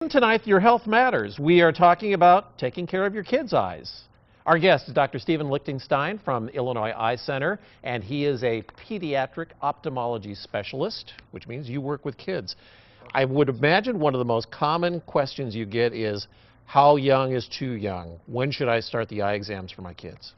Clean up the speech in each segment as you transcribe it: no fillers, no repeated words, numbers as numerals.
Tonight, Your Health Matters. We are talking about taking care of your kids' eyes. Our guest is Dr. Lichtenstein from Illinois Eye Center, and he is a pediatric ophthalmology specialist, which means you work with kids. I would imagine one of the most common questions you get is, how young is too young? When should I start the eye exams for my kids?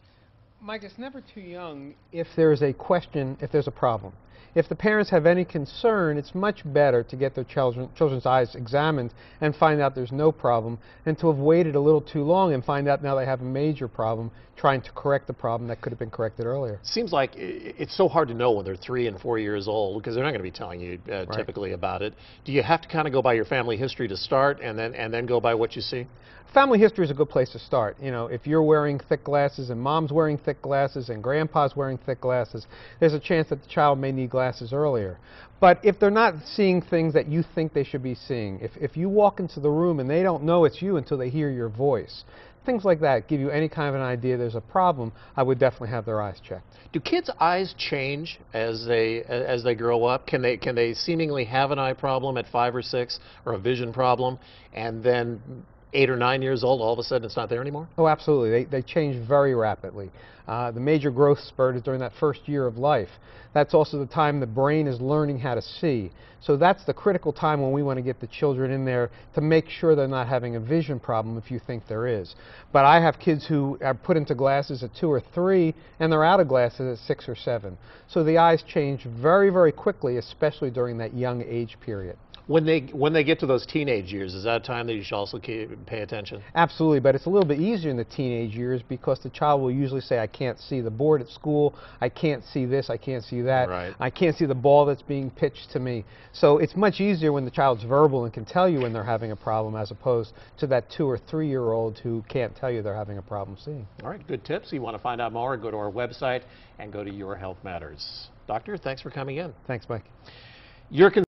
Mike, it's never too young if there's a question, if there's a problem. If the parents have any concern, it's much better to get their children's eyes examined and find out there's no problem than to have waited a little too long and find out now they have a major problem trying to correct the problem that could have been corrected earlier. Seems like it's so hard to know when they're 3 and 4 years old because they're not going to be telling you typically about it. Do you have to kind of go by your family history to start and then go by what you see? Family history is a good place to start. You know, if you're wearing thick glasses and mom's wearing thick glasses and grandpa's wearing thick glasses, there's a chance that the child may need glasses earlier. But if they're not seeing things that you think they should be seeing, if you walk into the room and they don't know it's you until they hear your voice, things like that give you any kind of an idea there's a problem, I would definitely have their eyes checked. Do kids' eyes change as they grow up? Can they seemingly have an eye problem at 5 or 6 or a vision problem, and then 8 or 9 years old, all of a sudden it's not there anymore? Oh, absolutely. They change very rapidly. The major growth spurt is during that first year of life. That's also the time the brain is learning how to see. So that's the critical time when we want to get the children in there to make sure they're not having a vision problem if you think there is. But I have kids who are put into glasses at 2 or 3 and they're out of glasses at 6 or 7. So the eyes change very, very quickly, especially during that young age period. When they get to those teenage years, is that a time that you should also pay attention? Absolutely, but it's a little bit easier in the teenage years because the child will usually say, I can't see the board at school, I can't see this, I can't see that, right. I can't see the ball that's being pitched to me. So it's much easier when the child's verbal and can tell you when they're having a problem as opposed to that 2 or 3-year-old who can't tell you they're having a problem seeing. All right, good tips. You want to find out more, go to our website and go to Your Health Matters. Doctor, thanks for coming in. Thanks, Mike.